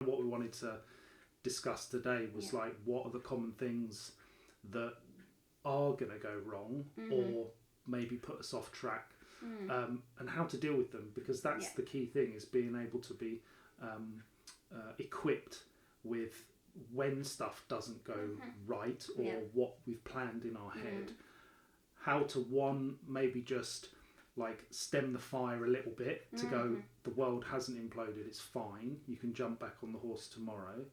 what we wanted to discuss today was like, what are the common things that are going to go wrong or maybe put us off track, and how to deal with them, because that's the key thing, is being able to be equipped with when stuff doesn't go right, or what we've planned in our head, how to maybe just like stem the fire a little bit to go, the world hasn't imploded, it's fine, you can jump back on the horse tomorrow,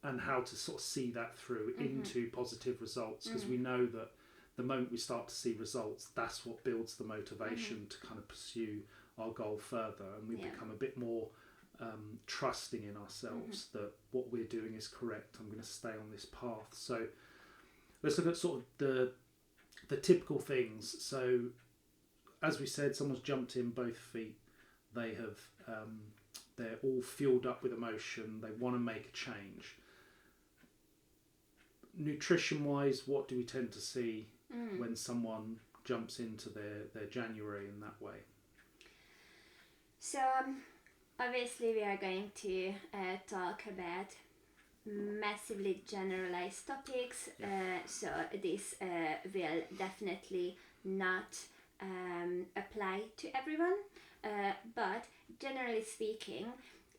and how to sort of see that through into positive results, because we know that the moment we start to see results, that's what builds the motivation to kind of pursue our goal further, and we become a bit more trusting in ourselves that what we're doing is correct. I'm going to stay on this path. So let's look at sort of the typical things. So as we said, someone's jumped in both feet. They have they're all fueled up with emotion. They want to make a change. Nutrition wise, what do we tend to see when someone jumps into their January in that way? So obviously we are going to talk about massively generalized topics, so this will definitely not apply to everyone, but generally speaking,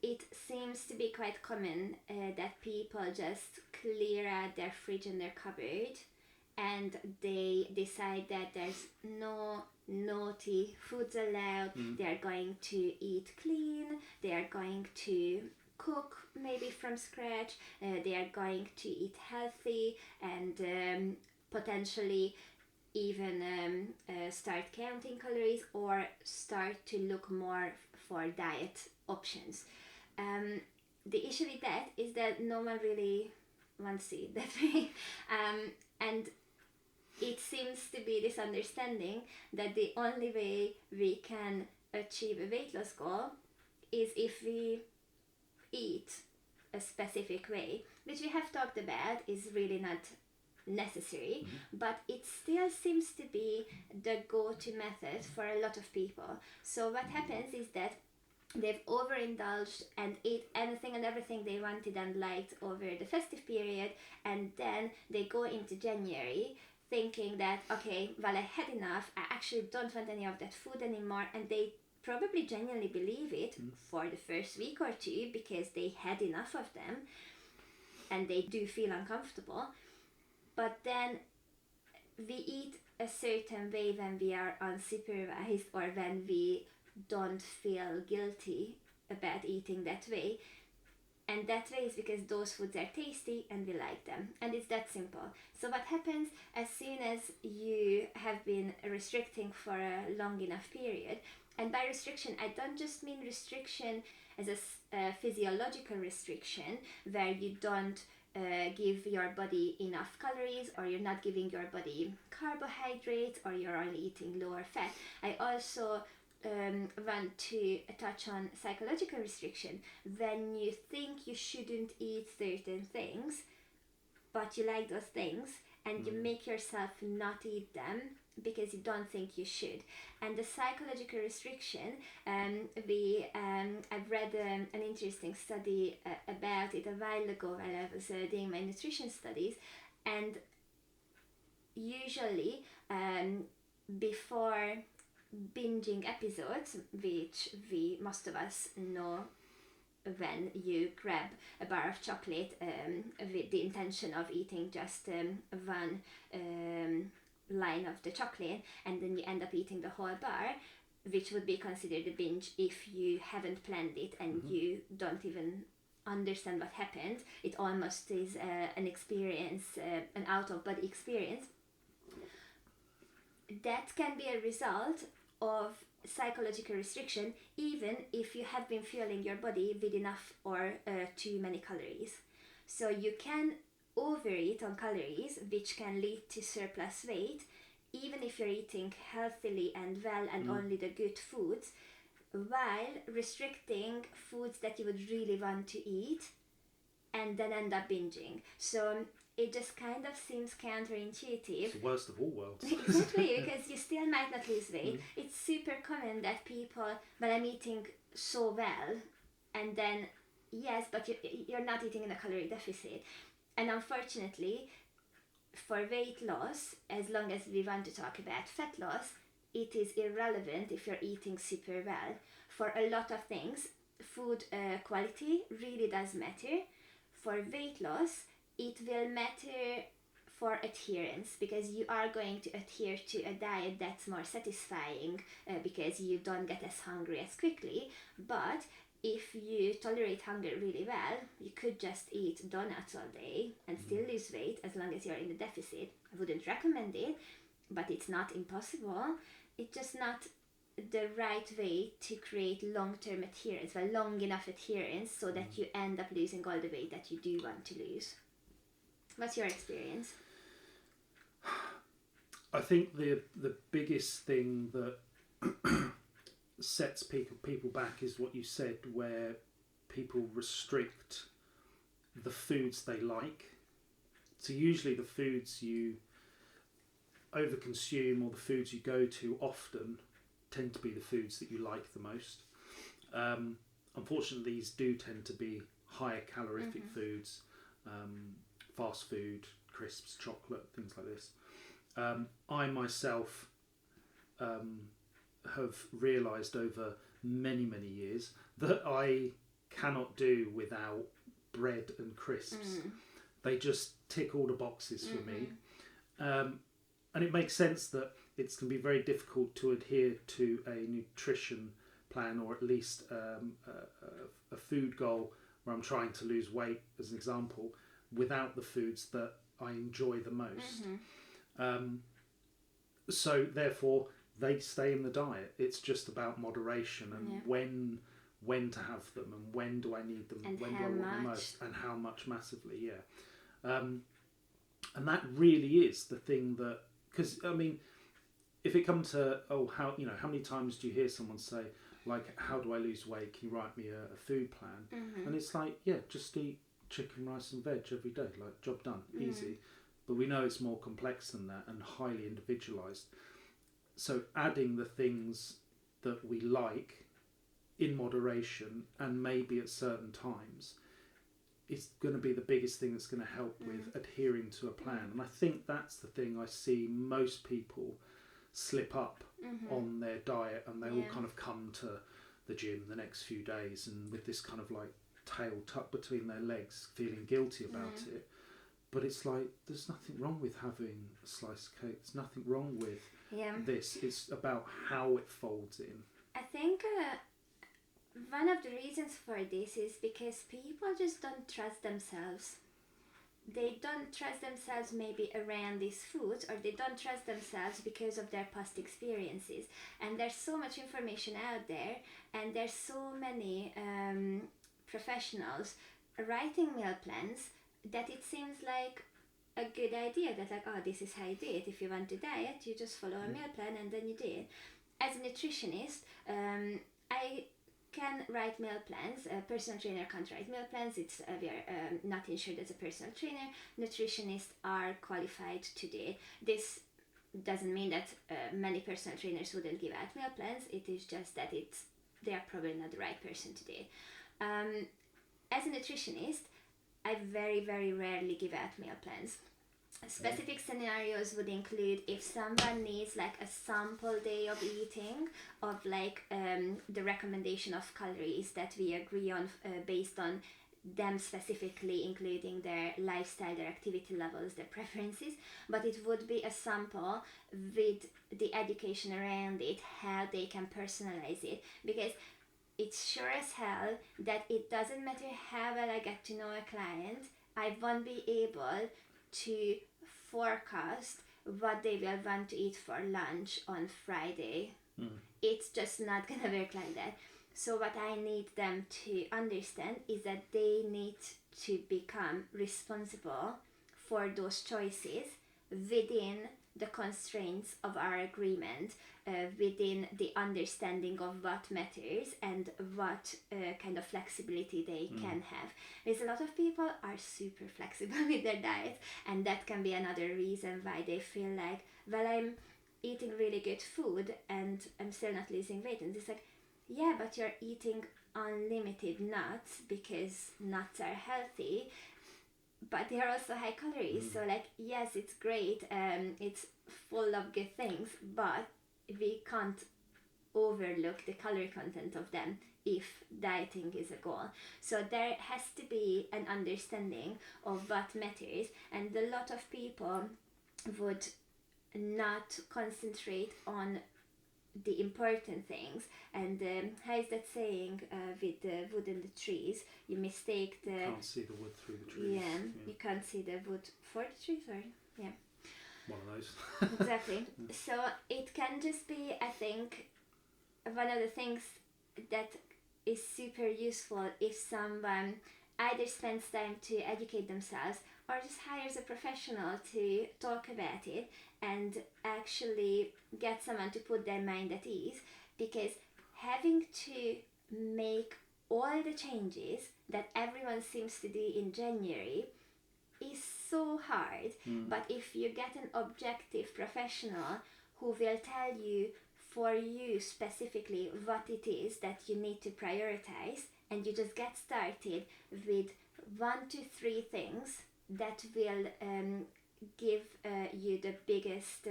it seems to be quite common that people just clear out their fridge and their cupboard, and they decide that there's no naughty foods allowed. They are going to eat clean, they are going to cook maybe from scratch, they are going to eat healthy, and potentially even start counting calories or start to look more for diet options. The issue with that is that no one really wants to eat that way, and it seems to be this understanding that the only way we can achieve a weight loss goal is if we eat a specific way, which we have talked about is really not necessary, but it still seems to be the go-to method for a lot of people. So what happens is that they've overindulged and ate anything and everything they wanted and liked over the festive period, and then they go into January thinking that, okay, well, I had enough, I actually don't want any of that food anymore, and they probably genuinely believe it for the first week or two because they had enough of them and they do feel uncomfortable. But then we eat a certain way when we are unsupervised or when we don't feel guilty about eating that way, and that way is because those foods are tasty and we like them, and it's that simple. So what happens as soon as you have been restricting for a long enough period, and by restriction I don't just mean restriction as a physiological restriction where you don't give your body enough calories, or you're not giving your body carbohydrates, or you're only eating lower fat. I also want to touch on psychological restriction, when you think you shouldn't eat certain things but you like those things and you make yourself not eat them because you don't think you should. And the psychological restriction, I've read an interesting study about it a while ago while I was doing my nutrition studies, and usually before binging episodes, which most of us know, when you grab a bar of chocolate with the intention of eating just one line of the chocolate, and then you end up eating the whole bar, which would be considered a binge if you haven't planned it and you don't even understand what happened. It almost is an experience, an out-of-body experience. That can be a result of psychological restriction, even if you have been fueling your body with enough or too many calories. So you can overeat on calories, which can lead to surplus weight, even if you're eating healthily and well and only the good foods, while restricting foods that you would really want to eat and then end up binging. So it just kind of seems counterintuitive. It's the worst of all worlds. Exactly, because you still might not lose weight. It's super common that people, but I'm eating so well, and then yes, but you're not eating in a calorie deficit. And unfortunately, for weight loss, as long as we want to talk about fat loss, it is irrelevant if you're eating super well. For a lot of things, food quality really does matter. For weight loss, it will matter for adherence, because you are going to adhere to a diet that's more satisfying because you don't get as hungry as quickly. But if you tolerate hunger really well, you could just eat donuts all day and still lose weight as long as you're in the deficit. I wouldn't recommend it, but it's not impossible. It's just not the right way to create long-term adherence, well, long enough adherence so that you end up losing all the weight that you do want to lose. What's your experience? I think the biggest thing that sets people back is what you said, where people restrict the foods they like. So usually the foods you overconsume or the foods you go to often tend to be the foods that you like the most. Unfortunately, these do tend to be higher calorific foods, fast food, crisps, chocolate, things like this. I myself have realised over many years that I cannot do without bread and crisps. They just tick all the boxes for me. And it makes sense that it's going to be very difficult to adhere to a nutrition plan, or at least a food goal where I'm trying to lose weight, as an example, without the foods that I enjoy the most. So therefore, they stay in the diet. It's just about moderation and when to have them and when do I need them, and when do how I want much. them most, and how much massively, and that really is the thing that, because I mean, if it comes to how many times do you hear someone say, like, how do I lose weight? Can you write me a food plan? And it's like, just eat chicken, rice and veg every day, like, job done, easy. But we know it's more complex than that and highly individualised. So adding the things that we like in moderation and maybe at certain times is going to be the biggest thing that's going to help with adhering to a plan. And I think that's the thing I see most people slip up on their diet, and they all kind of come to the gym the next few days and with this kind of like tail tucked between their legs, feeling guilty about it. But it's like, there's nothing wrong with having a slice of cake. There's nothing wrong with this. It's about how it folds in. I think one of the reasons for this is because people just don't trust themselves. They don't trust themselves maybe around these foods, or they don't trust themselves because of their past experiences. And there's so much information out there, and there's so many professionals writing meal plans that it seems like a good idea, that like, this is how you do it. If you want to diet, you just follow a meal plan and then you do it. As a nutritionist, I can write meal plans. A personal trainer can't write meal plans. It's we are not insured as a personal trainer. Nutritionists are qualified to do it. This doesn't mean that many personal trainers wouldn't give out meal plans. It is just that they are probably not the right person to do it. As a nutritionist, I very rarely give out meal plans. Specific scenarios would include if someone needs like a sample day of eating, of like the recommendation of calories that we agree on based on them specifically, including their lifestyle, their activity levels, their preferences. But it would be a sample with the education around it, how they can personalize it, because it's sure as hell that it doesn't matter how well I get to know a client, I won't be able to forecast what they will want to eat for lunch on Friday. It's just not gonna work like that. So what I need them to understand is that they need to become responsible for those choices within the constraints of our agreement, within the understanding of what matters and what kind of flexibility they can have. Because a lot of people are super flexible with their diets, and that can be another reason why they feel like, well, I'm eating really good food and I'm still not losing weight. And it's like, yeah, but you're eating unlimited nuts because nuts are healthy, but they are also high calories. So like, yes, it's great, it's full of good things, but we can't overlook the calorie content of them if dieting is a goal. So there has to be an understanding of what matters, and a lot of people would not concentrate on the important things. And how is that saying, with the wood and the trees, you mistake the... Can't see the wood through the trees. Yeah, you can't see the wood for the trees, or... Yeah. One of those. Exactly. So it can just be, I think, one of the things that is super useful if someone either spends time to educate themselves or just hires a professional to talk about it and actually get someone to put their mind at ease, because having to make all the changes that everyone seems to do in January is so hard. But if you get an objective professional who will tell you for you specifically what it is that you need to prioritize, and you just get started with 1 to 3 things that will give you the biggest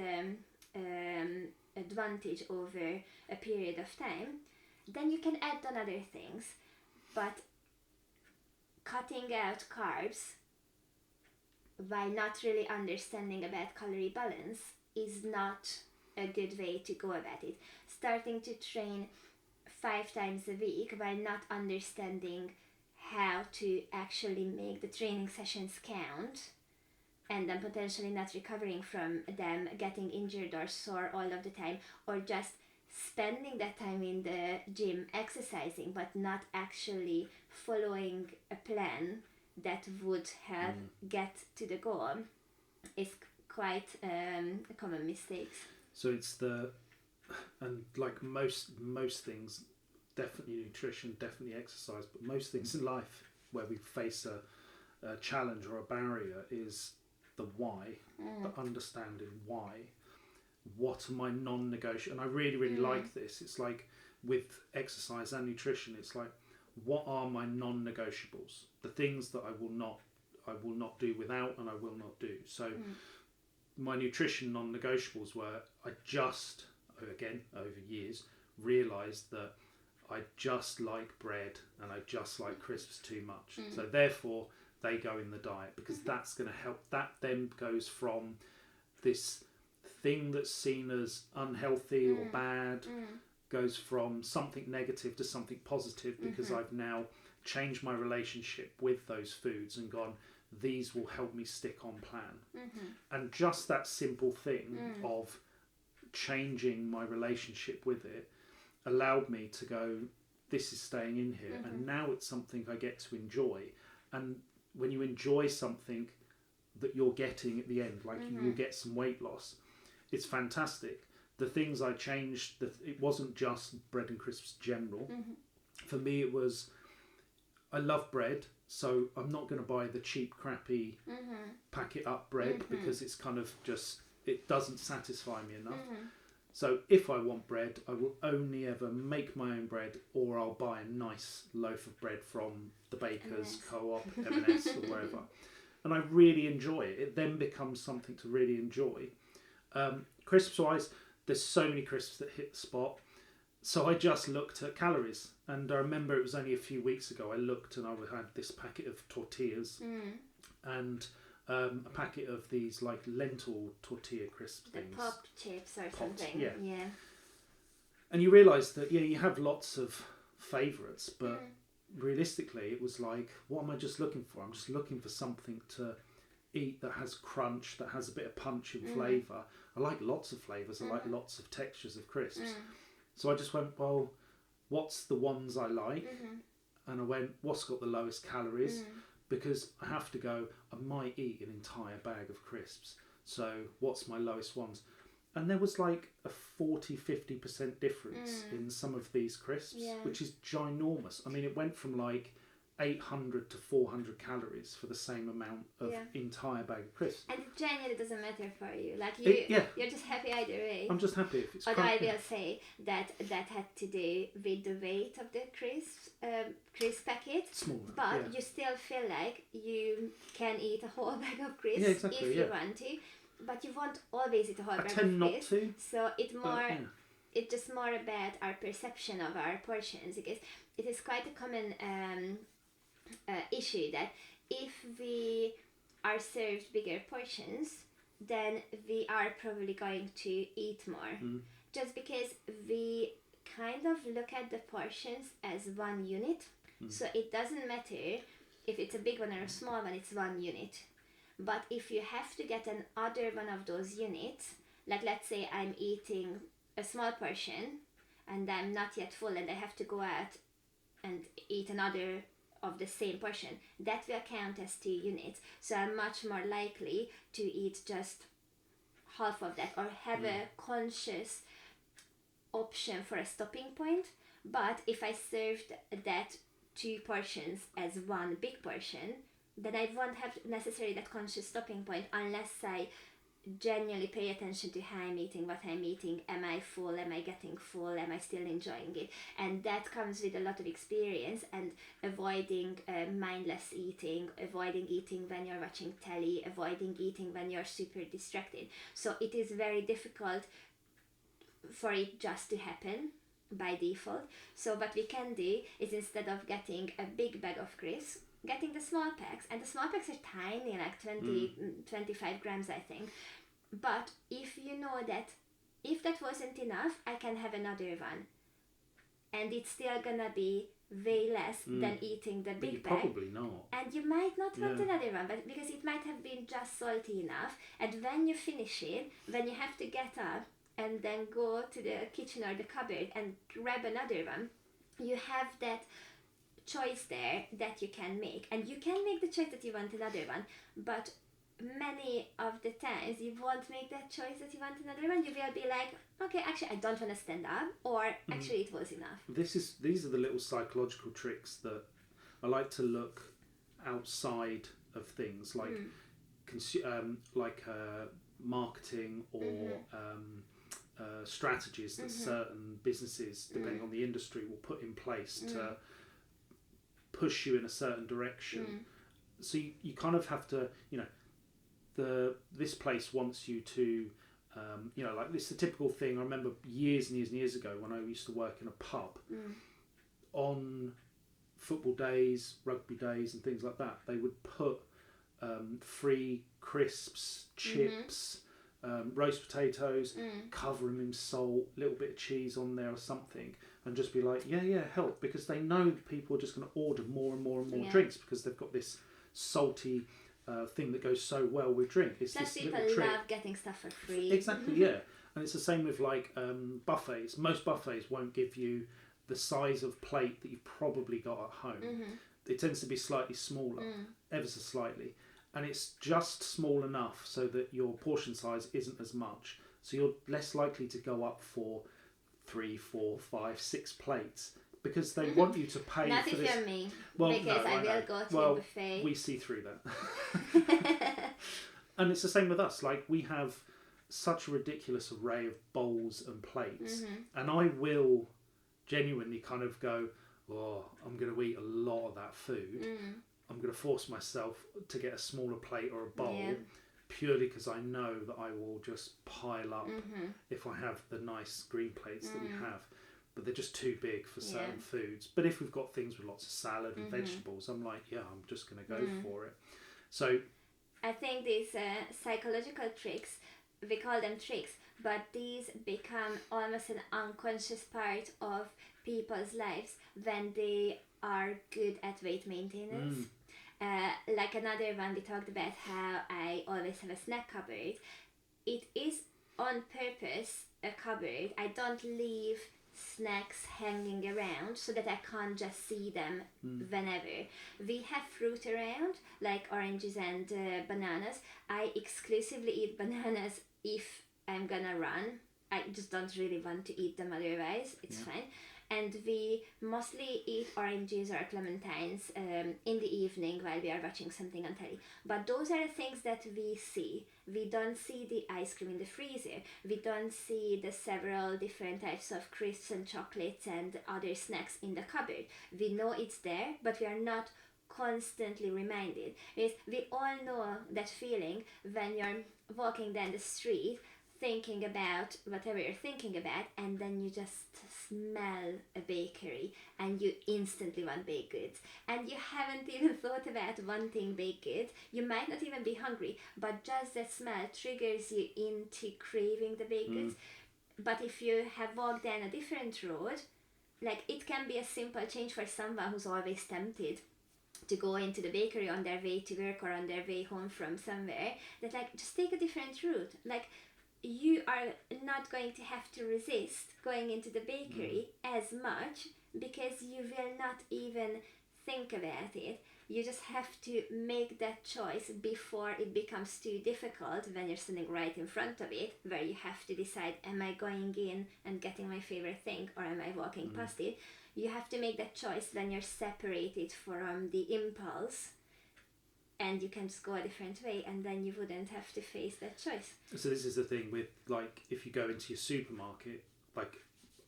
advantage over a period of time, then you can add on other things. But cutting out carbs while not really understanding about calorie balance is not a good way to go about it. Starting to train 5 times a week while not understanding how to actually make the training sessions count, and then potentially not recovering from them, getting injured or sore all of the time, or just spending that time in the gym exercising but not actually following a plan that would help get to the goal, is quite a common mistake. So it's and like most things, definitely nutrition, definitely exercise, but most things in life where we face a challenge or a barrier is the why, the understanding why. What are my non-negotiables? And I really like this. It's like with exercise and nutrition, it's like, what are my non-negotiables? The things that I will not do without, and I will not do. So my nutrition non-negotiables were, I just, again, over years, realised that I just like bread and I just like crisps too much. So therefore, they go in the diet, because that's going to help. That then goes from this thing that's seen as unhealthy or bad, goes from something negative to something positive, because I've now changed my relationship with those foods and gone, these will help me stick on plan. And just that simple thing of changing my relationship with it allowed me to go, this is staying in here, and now it's something I get to enjoy. And when you enjoy something that you're getting at the end, like you will get some weight loss, it's fantastic. The things I changed, it wasn't just bread and crisps general. For me, it was, I love bread, so I'm not going to buy the cheap, crappy packet up bread, because it's kind of just, it doesn't satisfy me enough. So if I want bread, I will only ever make my own bread, or I'll buy a nice loaf of bread from the baker's co-op, M&S or wherever. And I really enjoy it. It then becomes something to really enjoy. Crisps wise, there's so many crisps that hit the spot. So I just looked at calories, and I remember it was only a few weeks ago I looked and I had this packet of tortillas and a packet of these like lentil tortilla crisp things. The pop chips or something. Yeah. And you realise that you have lots of favourites, but realistically it was like, what am I just looking for? I'm just looking for something to eat that has crunch, that has a bit of punch and flavour. I like lots of flavours, I like lots of textures of crisps. So I just went, well, what's the ones I like? And I went, what's got the lowest calories? Because I have to go, I might eat an entire bag of crisps. So what's my lowest ones? And there was like a 40-50% difference in some of these crisps, which is ginormous. I mean, it went from like 800 to 400 calories for the same amount of entire bag of crisps. And it genuinely doesn't matter for you. Like you're just happy either way. I'm just happy if it's. Although I will say that had to do with the weight of the crisp packet. Smaller, but you still feel like you can eat a whole bag of crisps if you want to. But you won't always eat a whole bag of crisps. I tend not to. So it's just more about our perception of our portions, because it is quite a common issue that if we are served bigger portions, then we are probably going to eat more. Just because we kind of look at the portions as one unit. So it doesn't matter if it's a big one or a small one, it's one unit. But if you have to get another one of those units, like let's say I'm eating a small portion and I'm not yet full and I have to go out and eat another of the same portion, that will count as 2 units. So I'm much more likely to eat just half of that, or have a conscious option for a stopping point. But if I served that 2 portions as one big portion, then I won't have necessarily that conscious stopping point unless I genuinely pay attention to how I'm eating, what I'm eating. Am I full? Am I getting full? Am I still enjoying it? And that comes with a lot of experience and avoiding mindless eating, avoiding eating when you're watching telly, avoiding eating when you're super distracted. So it is very difficult for it just to happen by default. So what we can do is, instead of getting a big bag of crisps, getting the small packs, and the small packs are tiny, like 25 grams I think. But if you know that if that wasn't enough, I can have another one, and it's still gonna be way less than eating the big bag. Probably not. And you might not want another one, but because it might have been just salty enough. And when you finish it, when you have to get up and then go to the kitchen or the cupboard and grab another one, you have that choice there that you can make, and you can make the choice that you want another one, but many of the times you won't make that choice that you want another one. You will be like, okay, actually I don't want to stand up, or actually it was enough. These are the little psychological tricks that I like to look outside of things like marketing or strategies that certain businesses, depending on the industry, will put in place to push you in a certain direction. So you kind of have to, this place wants you to, like this is the typical thing. I remember years and years and years ago when I used to work in a pub, on football days, rugby days and things like that, they would put free crisps, chips, roast potatoes, cover them in salt, a little bit of cheese on there or something, and just be like, help, because they know people are just going to order more and more and more drinks because they've got this salty thing that goes so well with drink. It's Plus this people little trick. love getting stuff for free. Exactly, yeah. And it's the same with like buffets. Most buffets won't give you the size of plate that you've probably got at home. It tends to be slightly smaller, ever so slightly. And it's just small enough so that your portion size isn't as much. So you're less likely to go up for 3, 4, 5, 6 plates because they want you to pay Not for if this. You're me, well, because no, I will go to a buffet. We see through that. And it's the same with us. Like, we have such a ridiculous array of bowls and plates, and I will genuinely kind of go, oh, I'm going to eat a lot of that food. I'm going to force myself to get a smaller plate or a bowl purely because I know that I will just pile up if I have the nice green plates that we have. But they're just too big for certain foods. But if we've got things with lots of salad and vegetables, I'm like, I'm just going to go for it. So I think these psychological tricks, we call them tricks, but these become almost an unconscious part of people's lives when they are good at weight maintenance. Like another one, we talked about how I always have a snack cupboard. It is on purpose a cupboard. I don't leave snacks hanging around so that I can't just see them whenever. We have fruit around, like oranges and bananas. I exclusively eat bananas if I'm gonna run. I just don't really want to eat them otherwise. It's fine. and we mostly eat oranges or clementines in the evening while we are watching something on telly. But those are the things that we see. We don't see the ice cream in the freezer. We don't see the several different types of crisps and chocolates and other snacks in the cupboard. We know it's there, but we are not constantly reminded. We all know that feeling when you're walking down the street thinking about whatever you're thinking about, and then you just smell a bakery and you instantly want baked goods, and you haven't even thought about wanting baked goods. You might not even be hungry, but just that smell triggers you into craving the baked goods. But if you have walked down a different road, like, it can be a simple change for someone who's always tempted to go into the bakery on their way to work or on their way home from somewhere, that like, just take a different route. Like, you are not going to have to resist going into the bakery as much, because you will not even think about it. You just have to make that choice before it becomes too difficult when you're standing right in front of it, where you have to decide, am I going in and getting my favorite thing, or am I walking past it? You have to make that choice when you're separated from the impulse, and you can just go a different way, and then you wouldn't have to face that choice. So this is the thing with, like, if you go into your supermarket, like,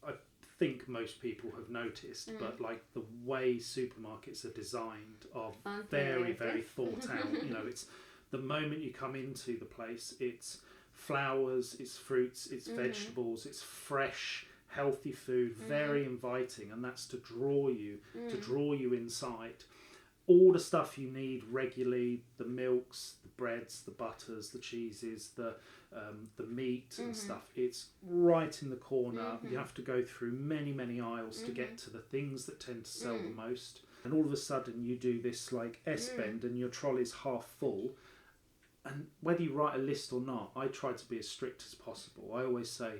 I think most people have noticed, but like the way supermarkets are designed are very, very thought out. You know, it's the moment you come into the place, it's flowers, it's fruits, it's vegetables, it's fresh, healthy food, very inviting, and that's to draw you inside. All the stuff you need regularly, the milks, the breads, the butters, the cheeses, the meat and stuff, it's right in the corner. You have to go through many aisles to get to the things that tend to sell the most. And all of a sudden you do this like S-bend and your trolley's half full. And whether you write a list or not, I try to be as strict as possible. I always say,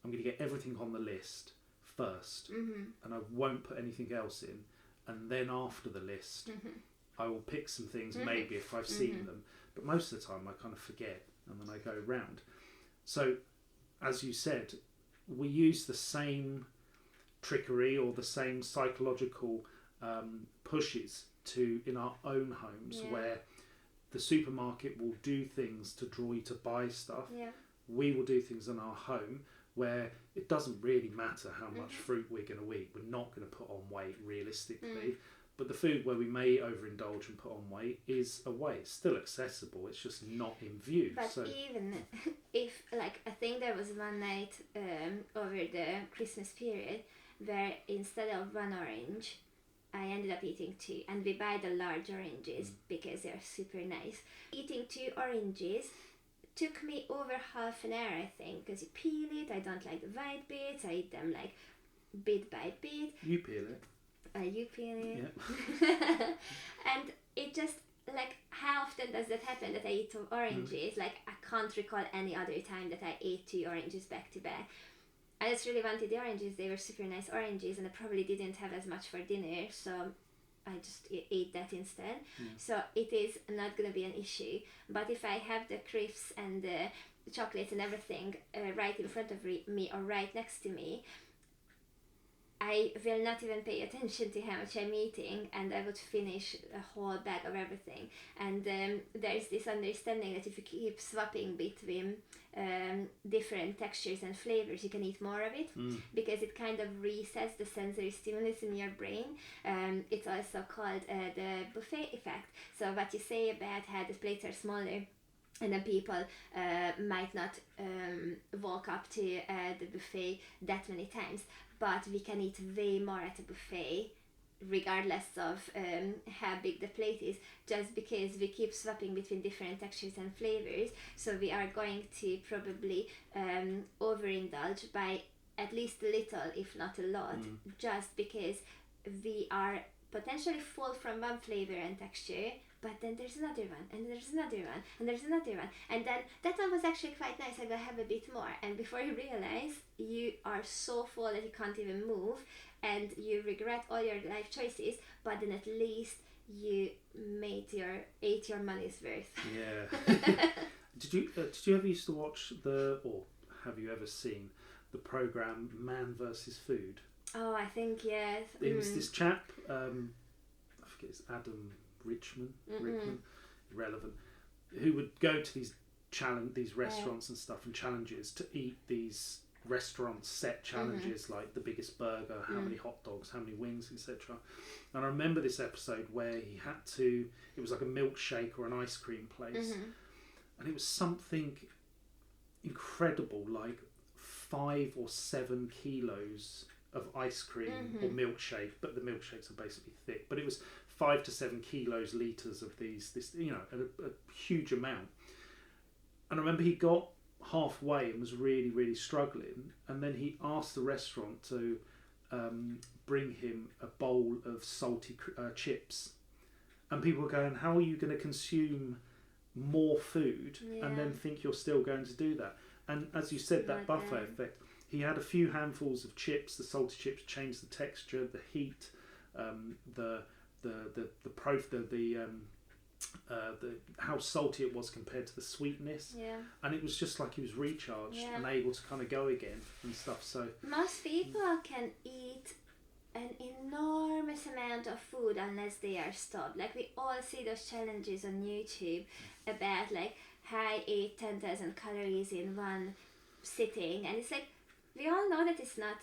I'm going to get everything on the list first, and I won't put anything else in. And then after the list, I will pick some things, maybe if I've seen them. But most of the time I kind of forget, and then I go round. So, as you said, we use the same trickery or the same psychological pushes in our own homes, where the supermarket will do things to draw you to buy stuff. We will do things in our home where it doesn't really matter how much fruit we're going to eat. We're not going to put on weight realistically. But the food where we may overindulge and put on weight is away. It's still accessible. It's just not in view. But so, even if, like, I think there was one night over the Christmas period where instead of one orange, I ended up eating 2. And we buy the large oranges because they're super nice. Eating 2 oranges took me over half an hour, I think, because you peel it. I don't like the white bits. I eat them like bit by bit. You peel it. You peel it. Yeah. And it just, like, how often does that happen that I eat 2 oranges? Like, I can't recall any other time that I ate 2 oranges back to back. I just really wanted the oranges. They were super nice oranges, and I probably didn't have as much for dinner, so I just ate that instead. So it is not going to be an issue. But if I have the crisps and the chocolates and everything right in front of me or right next to me, I will not even pay attention to how much I'm eating, and I would finish a whole bag of everything. And there's this understanding that if you keep swapping between different textures and flavors, you can eat more of it, because it kind of resets the sensory stimulus in your brain. It's also called the buffet effect. So what you say about how the plates are smaller, and then people might not walk up to the buffet that many times, but we can eat way more at a buffet regardless of how big the plate is, just because we keep swapping between different textures and flavors. So we are going to probably overindulge by at least a little, if not a lot, just because we are potentially full from one flavor and texture, but then there's another one, and there's another one, and there's another one, and then that one was actually quite nice, I will have a bit more, and before you realize, you are so full that you can't even move, and you regret all your life choices, but then at least you ate your money's worth. Yeah. Did you ever used to watch or have you ever seen the program Man vs Food? Oh, I think yes. It was this chap, I forget, it's Adam Rickman, irrelevant, who would go to these restaurants and stuff and challenges to eat these restaurant set challenges, like the biggest burger, how many hot dogs, how many wings, etc. And I remember this episode where he had to, it was like a milkshake or an ice cream place, and it was something incredible, like 5 or 7 kilos of ice cream or milkshake, but the milkshakes are basically thick, but it was 5 to 7 kilos, litres of this, you know, a huge amount. And I remember he got halfway and was really, really struggling, and then he asked the restaurant to bring him a bowl of salty chips, and people were going, how are you going to consume more food and then think you're still going to do that? And as you said, that buffet effect, he had a few handfuls of chips, the salty chips changed the texture, the heat, how salty it was compared to the sweetness, and it was just like he was recharged and able to kind of go again and stuff. So most people can eat an enormous amount of food unless they are stopped. Like, we all see those challenges on YouTube about like how I ate 10,000 calories in one sitting, and it's like, we all know that it's not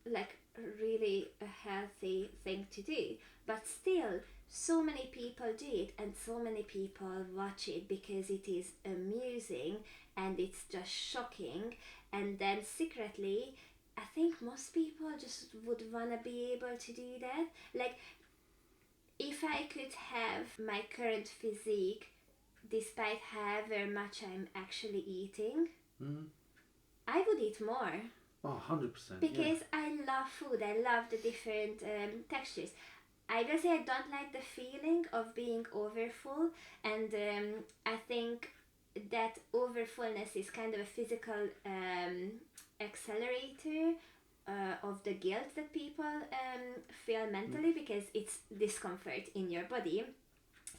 like really a healthy thing to do, but still so many people do it, and so many people watch it because it is amusing and it's just shocking. And then secretly, I think most people just would want to be able to do that. Like, if I could have my current physique despite however much I'm actually eating, I would eat more. Oh, 100%. Because I love food. I love the different textures. I will say I don't like the feeling of being overfull, and I think that overfullness is kind of a physical accelerator of the guilt that people feel mentally, because it's discomfort in your body.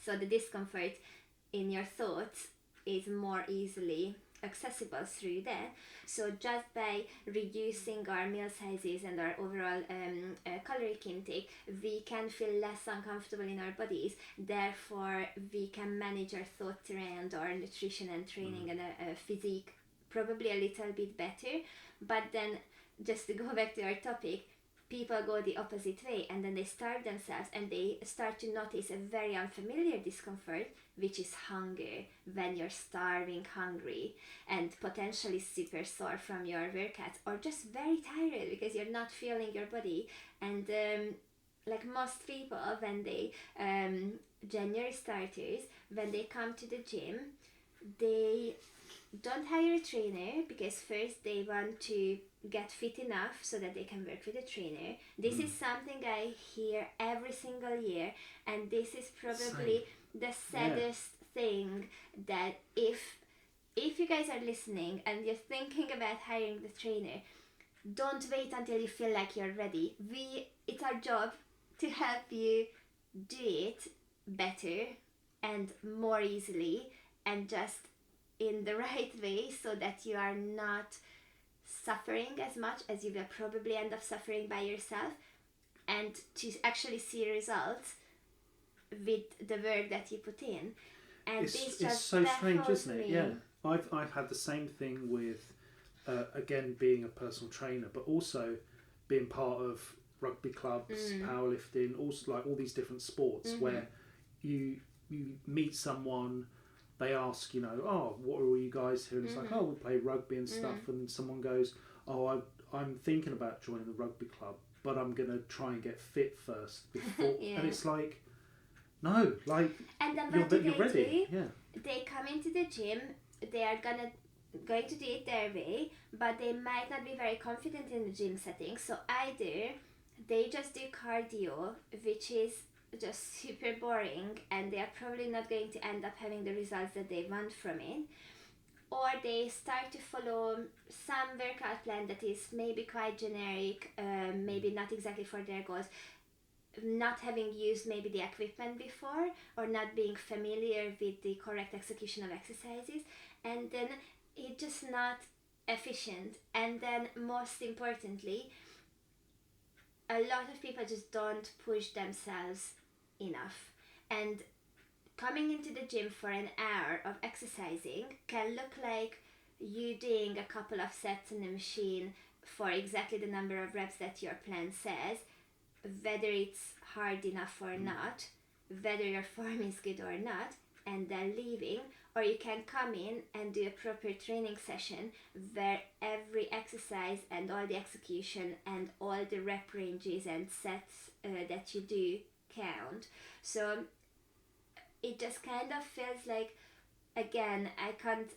So the discomfort in your thoughts is more easily accessible through that. So just by reducing our meal sizes and our overall caloric intake, we can feel less uncomfortable in our bodies. Therefore, we can manage our thoughts around our nutrition and training and physique probably a little bit better. But then, just to go back to our topic, people go the opposite way, and then they starve themselves, and they start to notice a very unfamiliar discomfort, which is hunger, when you're starving hungry and potentially super sore from your workouts, or just very tired because you're not feeling your body. And like most people, when they January starters, when they come to the gym, they don't hire a trainer, because first they want to get fit enough so that they can work with a trainer. This is something I hear every single year, and this is probably the saddest thing, that if you guys are listening and you're thinking about hiring the trainer, don't wait until you feel like you're ready. It's our job to help you do it better and more easily, and just in the right way, so that you are not suffering as much as you will probably end up suffering by yourself, and to actually see results with the work that you put in. And it's so strange, isn't it? Yeah, I've had the same thing with again, being a personal trainer, but also being part of rugby clubs, powerlifting, also like all these different sports where you meet someone, they ask, you know, oh, what are you guys here? And it's like, oh, we play rugby and stuff. And someone goes, oh, I'm thinking about joining the rugby club, but I'm going to try and get fit first before. And it's like, no, like, and then you're ready. They come into the gym, they are going to do it their way, but they might not be very confident in the gym setting. So either they just do cardio, which is just super boring, and they are probably not going to end up having the results that they want from it, or they start to follow some workout plan that is maybe quite generic, maybe not exactly for their goals, not having used maybe the equipment before, or not being familiar with the correct execution of exercises, and then it's just not efficient. And then most importantly, a lot of people just don't push themselves enough, and coming into the gym for an hour of exercising can look like you doing a couple of sets on the machine for exactly the number of reps that your plan says, whether it's hard enough or not, whether your form is good or not, and then leaving. Or you can come in and do a proper training session where every exercise and all the execution and all the rep ranges and sets that you do count. So it just kind of feels like, again, I can't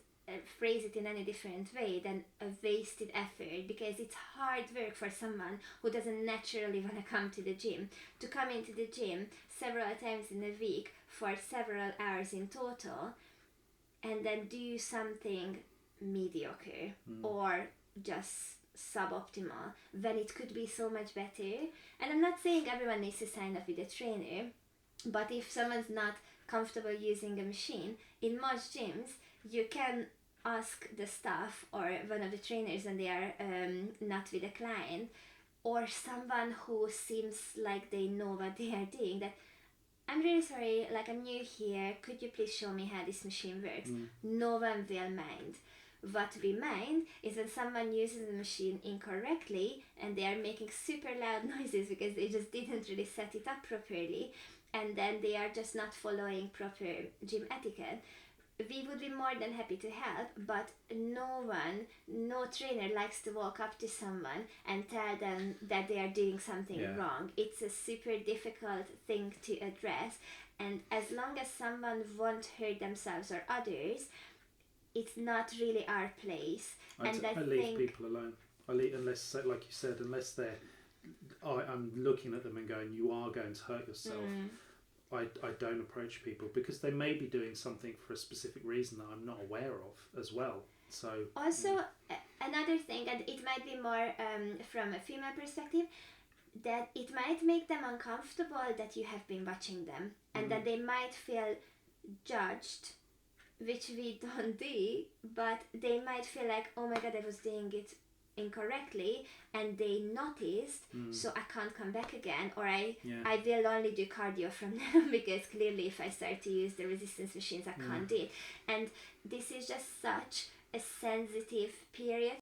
phrase it in any different way than a wasted effort, because it's hard work for someone who doesn't naturally want to come to the gym to come into the gym several times in a week for several hours in total, and then do something mediocre or just suboptimal when it could be so much better. And I'm not saying everyone needs to sign up with a trainer, but if someone's not comfortable using a machine, in most gyms you can ask the staff or one of the trainers when they are not with a client, or someone who seems like they know what they are doing, that I'm really sorry, like I'm new here, could you please show me how this machine works? No one will mind. What we mind is when someone uses the machine incorrectly and they are making super loud noises because they just didn't really set it up properly, and then they are just not following proper gym etiquette. We would be more than happy to help, but no trainer likes to walk up to someone and tell them that they are doing something wrong. It's a super difficult thing to address, and as long as someone won't hurt themselves or others, it's not really our place. I leave people alone. Unless, like you said, unless I'm looking at them and going, you are going to hurt yourself. I don't approach people, because they may be doing something for a specific reason that I'm not aware of as well. So also another thing, and it might be more from a female perspective, that it might make them uncomfortable that you have been watching them, and that they might feel judged, which we don't do, but they might feel like, oh my god, I was doing it incorrectly and they noticed, so I can't come back again, or I will only do cardio from now because clearly if I start to use the resistance machines I can't do it. And this is just such a sensitive period